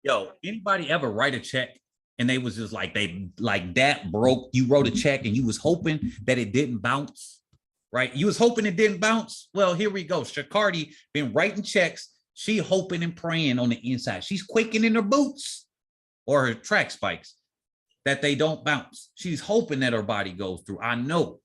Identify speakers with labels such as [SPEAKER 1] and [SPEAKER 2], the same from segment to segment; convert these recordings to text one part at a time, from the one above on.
[SPEAKER 1] Yo, anybody ever write a check and they was just like they like that broke? You wrote a check and you was hoping that it didn't bounce, right? You was hoping it didn't bounce. Well, here we go. ShaCardi been writing checks. She hoping and praying on the inside. She's quaking in her boots or her track spikes that they don't bounce. She's hoping that her body goes through. I know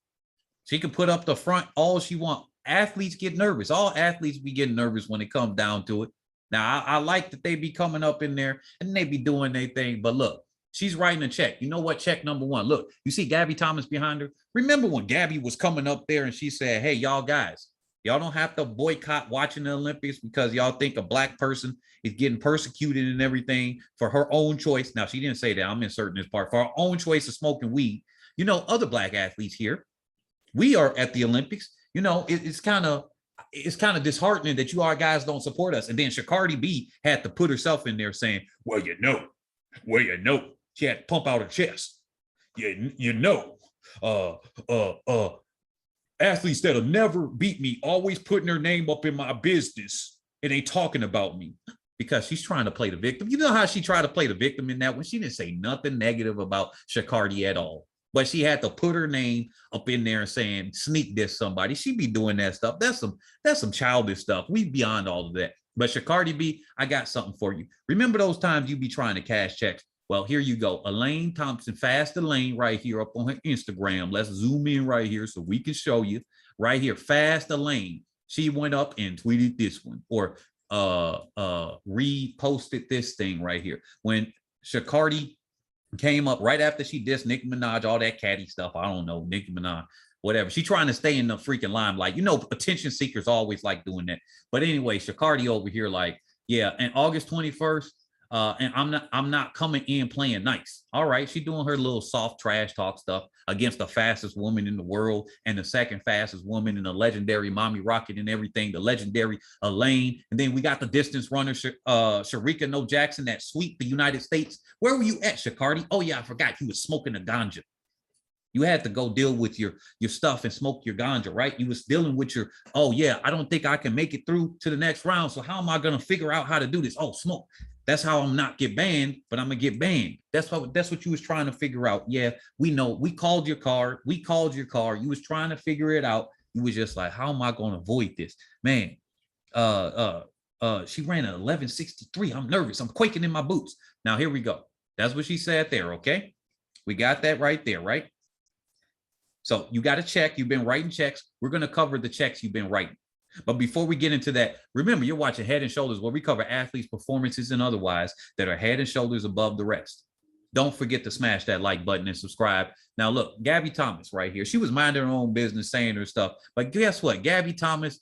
[SPEAKER 1] she can put up the front all she want. Athletes get nervous. All athletes be getting nervous when it comes down to it. Now, I like that they be coming up in there and they be doing their thing. But look, she's writing a check. You know what? Check number one. Look, you see Gabby Thomas behind her? Remember when Gabby was coming up there and she said, hey, y'all guys, y'all don't have to boycott watching the Olympics because y'all think a black person is getting persecuted and everything for her own choice. Now, she didn't say that. I'm inserting this part. For her own choice of smoking weed. You know, other black athletes here, we are at the Olympics. You know, it's kind of disheartening that you all guys don't support us. And then ShaCardi B had to put herself in there saying, well, you know, she had to pump out her chest. Athletes that'll never beat me, always putting their name up in my business and they talking about me because she's trying to play the victim. You know how she tried to play the victim in that when she didn't say nothing negative about ShaCardi at all. But she had to put her name up in there and saying, sneak this somebody. She be doing that stuff. That's some childish stuff. We beyond all of that. But ShaCardi B, I got something for you. Remember those times you be trying to cash checks? Well, here you go. Elaine Thompson, FastElaine right here up on her Instagram. Let's zoom in right here so we can show you right here. FastElaine. She went up and tweeted this one or reposted this thing right here. When ShaCardi came up right after she dissed Nicki Minaj, all that catty stuff. I don't know, Nicki Minaj, whatever. She trying to stay in the freaking limelight. You know, attention seekers always like doing that. But anyway, ShaCardi over here like, yeah, and August 21st, and I'm not coming in playing nice. All right, she doing her little soft trash talk stuff against the fastest woman in the world and the second fastest woman in the legendary Mommy Rocket and everything, the legendary Elaine. And then we got the distance runner, Shericka Jackson that sweep the United States. Where were you at, ShaCardi? Oh yeah, I forgot you was smoking a ganja. You had to go deal with your stuff and smoke your ganja, right? You was dealing with your, oh yeah, I don't think I can make it through to the next round. So how am I going to figure out how to do this? Oh, smoke. That's how I'm not get banned, but I'm gonna get banned. That's what you was trying to figure out. Yeah, we know. We called your car. You was trying to figure it out. You was just like, how am I going to avoid this, man? She ran at 11:63. I'm nervous. I'm quaking in my boots. Now here we go. That's what she said there. Okay, we got that right there, right? So you got a check. You've been writing checks. We're gonna cover the checks you've been writing. But before we get into that, remember, you're watching Head and Shoulders, where we cover athletes' performances and otherwise that are head and shoulders above the rest. Don't forget to smash that like button and subscribe. Now, look, Gabby Thomas right here. She was minding her own business, saying her stuff. But guess what? Gabby Thomas,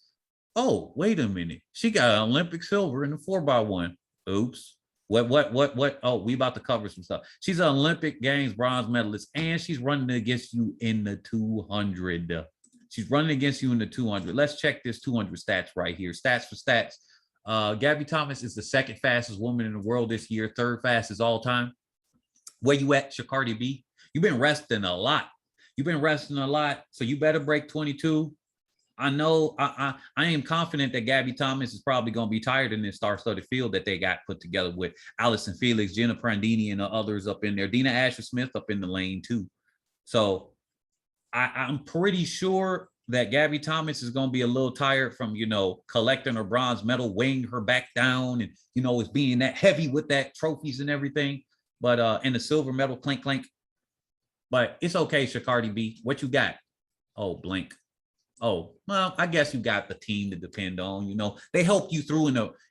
[SPEAKER 1] oh, wait a minute. She got an Olympic silver in the 4x1. Oops. What? Oh, we about to cover some stuff. She's an Olympic Games bronze medalist, and she's running against you in the 200. She's running against you in the 200. Let's check this 200 stats right here. Stats for stats. Gabby Thomas is the second fastest woman in the world this year, third fastest all time. Where you at, ShaCardi B? You've been resting a lot. So you better break 22. I know I am confident that Gabby Thomas is probably going to be tired in this star-studded field that they got put together with Allison Felix, Jenna Prandini, and the others up in there. Dina Asher-Smith up in the lane too. So I'm pretty sure that Gabby Thomas is going to be a little tired from, you know, collecting her bronze medal, weighing her back down, and, you know, it's being that heavy with that trophies and everything. But and the silver medal, clink, clink. But it's okay, ShaCardi B. What you got? Oh, blink. Oh, well, I guess you got the team to depend on. You know, they helped you through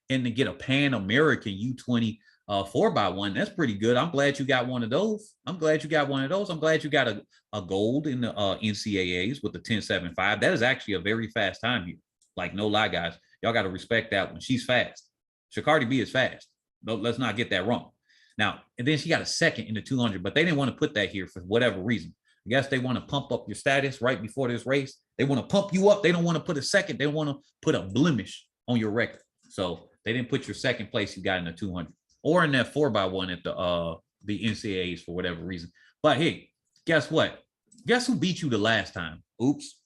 [SPEAKER 1] and to get a Pan American U20 4x1. That's pretty good. I'm glad you got one of those. I'm glad you got a gold in the NCAAs with the 10.75. That is actually a very fast time here. Like, no lie, guys. Y'all got to respect that one. She's fast. ShaCardi B is fast. Let's not get that wrong. Now, and then she got a second in the 200, but they didn't want to put that here for whatever reason. I guess they want to pump up your status right before this race. They want to pump you up. They don't want to put a second. They want to put a blemish on your record. So they didn't put your second place you got in the 200 or in that 4x1 at the NCAAs for whatever reason. But hey, guess what? Guess who beat you the last time? Oops.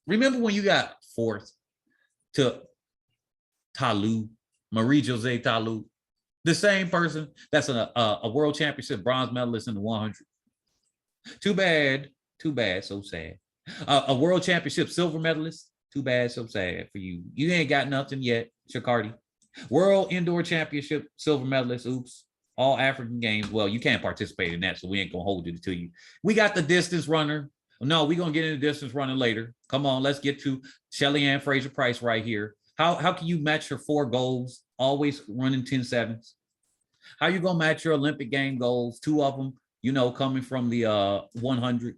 [SPEAKER 1] Remember when you got fourth to Marie-Josée Talu? The same person that's a world championship bronze medalist in the 100. Too bad. Too bad. So sad. A world championship silver medalist. Too bad. So sad for you. You ain't got nothing yet, ShaCardi. World indoor championship silver medalist. Oops. All African games. Well, you can't participate in that, so we ain't gonna hold it to you. We got the distance runner. No, we're gonna get into distance running later. Come on, let's get to Shelly-Ann Fraser-Pryce right here. How can you match your 4 goals? Always running 10 sevens. How you gonna match your Olympic game goals? 2 of them, you know, coming from the 100.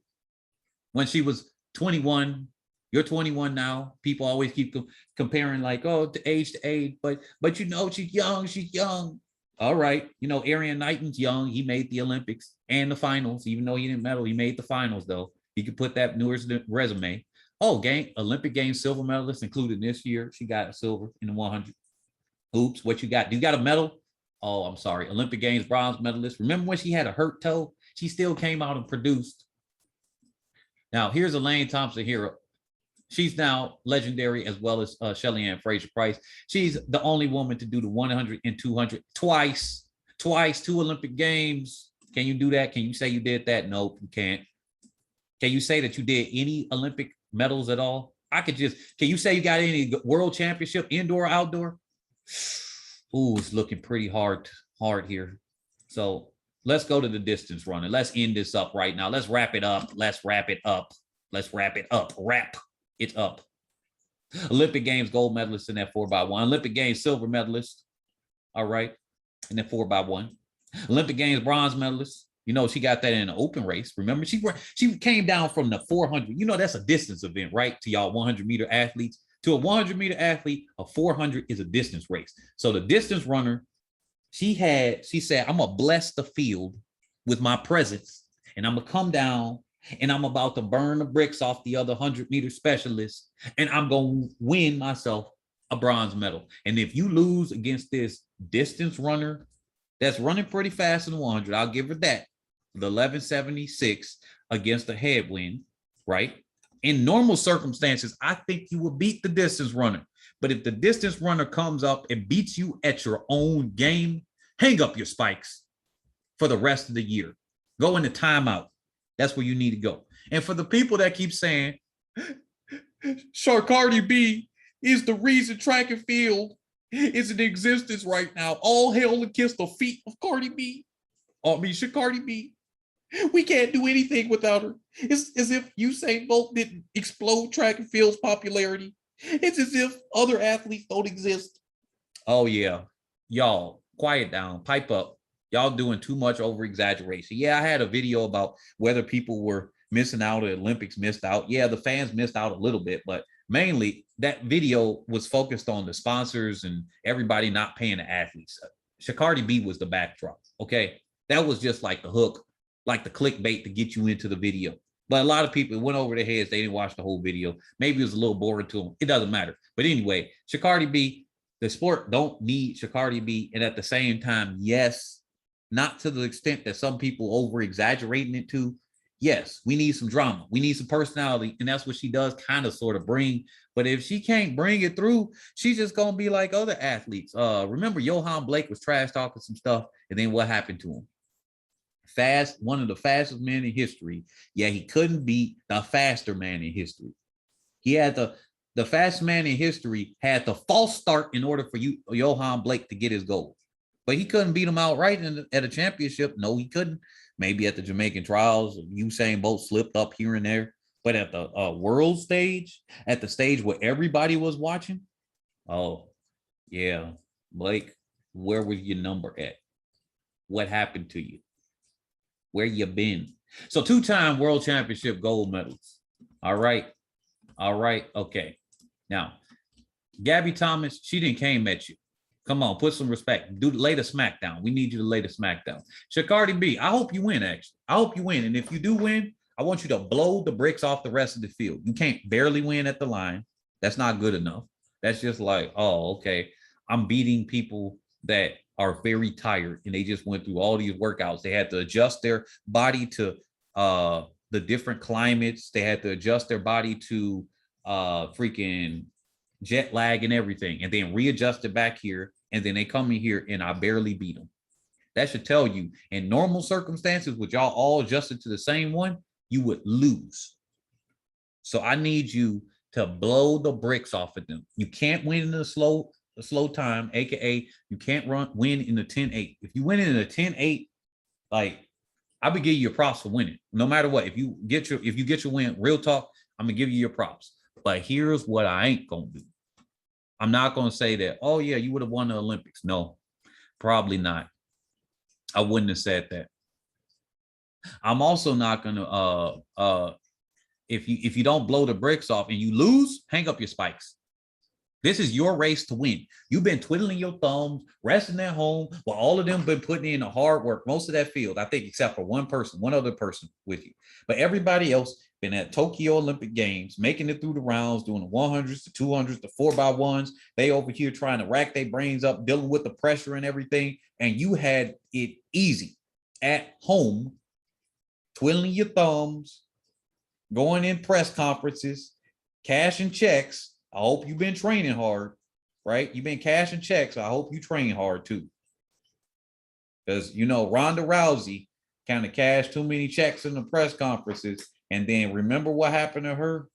[SPEAKER 1] When she was 21, you're 21 now. People always keep comparing like, oh, to age, but you know, she's young. All right, you know, Arian Knighton's young. He made the Olympics and the finals, even though he didn't medal. He made the finals though. He could put that newer resume. Oh, Olympic Games silver medalist included this year. She got a silver in the 100. Oops, what you got? Do you got a medal? Oh, I'm sorry. Olympic Games bronze medalist. Remember when she had a hurt toe? She still came out and produced. Now, here's Elaine Thompson-Herah. She's now legendary, as well as Shelly-Ann Fraser-Pryce. She's the only woman to do the 100 and 200 twice, 2 Olympic Games. Can you do that? Can you say you did that? Nope, you can't. Can you say that you did any Olympic medals at all? Can you say you got any world championship, indoor, outdoor? Ooh, it's looking pretty hard here. So let's go to the distance running. Let's end this up right now. Let's wrap it up. Wrap it up. Olympic Games gold medalist in that 4x1. Olympic Games silver medalist. All right. In that 4x1. Olympic Games bronze medalist. You know, she got that in an open race. Remember, she came down from the 400. You know, that's a distance event, right? To y'all 100-meter athletes. To a 100-meter athlete, a 400 is a distance race. So the distance runner, she said, I'm going to bless the field with my presence, and I'm going to come down, and I'm about to burn the bricks off the other 100-meter specialists, and I'm going to win myself a bronze medal. And if you lose against this distance runner that's running pretty fast in the 100, I'll give her that. The 1176 against the headwind, right? In normal circumstances, I think you will beat the distance runner. But if the distance runner comes up and beats you at your own game, hang up your spikes for the rest of the year. Go into timeout. That's where you need to go. And for the people that keep saying, ShaCardi B is the reason track and field is in existence right now. All hail and kiss the feet of Cardi B. ShaCardi B. We can't do anything without her. It's as if Usain Bolt didn't explode track and field's popularity. It's as if other athletes don't exist. Oh, yeah. Y'all, quiet down. Pipe up. Y'all doing too much over exaggeration. Yeah, I had a video about whether people were missing out or Olympics missed out. Yeah, the fans missed out a little bit, but mainly that video was focused on the sponsors and everybody not paying the athletes. ShaCardi B was the backdrop, okay? That was just like the hook, like the clickbait to get you into the video. But a lot of people went over their heads. They didn't watch the whole video. Maybe it was a little boring to them. It doesn't matter. But anyway, ShaCardi B, the sport don't need ShaCardi B. And at the same time, yes, not to the extent that some people over exaggerating it to. Yes, we need some drama. We need some personality. And that's what she does kind of sort of bring. But if she can't bring it through, she's just going to be like other athletes. Remember, Johan Blake was trash talking some stuff. And then what happened to him? One of the fastest men in history. Yeah, he couldn't beat the faster man in history. He had the fastest man in history had the false start in order for Johan Blake to get his goal. But he couldn't beat him outright at a championship. No, he couldn't. Maybe at the Jamaican trials, Usain Bolt slipped up here and there. But at the world stage, at the stage where everybody was watching, oh, yeah, Blake, where was your number at? What happened to you? Where you been? So 2-time world championship gold medals. All right. Okay. Now, Gabby Thomas, she didn't came at you. Come on, put some respect. Lay the smackdown. We need you to lay the smackdown. ShaCardi B, I hope you win, actually. I hope you win. And if you do win, I want you to blow the bricks off the rest of the field. You can't barely win at the line. That's not good enough. That's just like, oh, okay. I'm beating people that are very tired and they just went through all these workouts. They had to adjust their body to the different climates. They had to adjust their body to freaking jet lag and everything, and then readjust it back here. and then they come in here and I barely beat them. That should tell you in normal circumstances, with y'all all adjusted to the same one, you would lose. So I need you to blow the bricks off of them. You can't win in a slow time, aka you can't win in the 10-8. If you win in a 10-8, like I would give you your props for winning, no matter what. If you get your win, real talk, I'm gonna give you your props. But here's what I ain't gonna do. I'm not gonna say that, oh yeah, you would have won the Olympics. No, probably not. I wouldn't have said that. I'm also not gonna if you don't blow the bricks off and you lose, hang up your spikes. This is your race to win. You've been twiddling your thumbs, resting at home, while all of them been putting in the hard work. Most of that field, I think, except for one other person with you. But everybody else been at Tokyo Olympic Games, making it through the rounds, doing the 100s, the 200s, the 4x1s. They over here trying to rack their brains up, dealing with the pressure and everything. And you had it easy at home, twiddling your thumbs, going in press conferences, cashing checks. I hope you've been training hard, right? You've been cashing checks. I hope you train hard too. Because, you know, Ronda Rousey kind of cashed too many checks in the press conferences. And then remember what happened to her?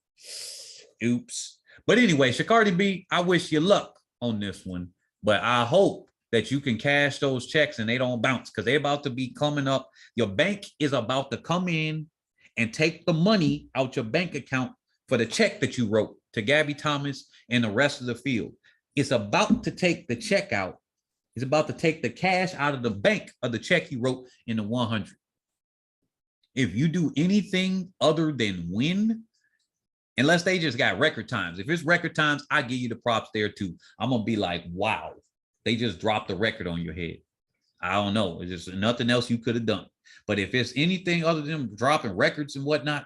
[SPEAKER 1] Oops. But anyway, ShaCardi B, I wish you luck on this one. But I hope that you can cash those checks and they don't bounce, because they're about to be coming up. Your bank is about to come in and take the money out your bank account for the check that you wrote to Gabby Thomas and the rest of the field. It's about to take the check out. It's about to take the cash out of the bank of the check you wrote in the 100. If you do anything other than win, unless they just got record times. If it's record times, I give you the props there too. I'm going to be like, wow, they just dropped the record on your head. I don't know. It's just nothing else you could have done. But if it's anything other than dropping records and whatnot,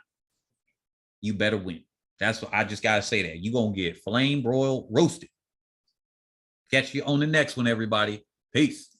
[SPEAKER 1] you better win. That's what I just got to say that. You're going to get flame broiled, roasted. Catch you on the next one, everybody. Peace.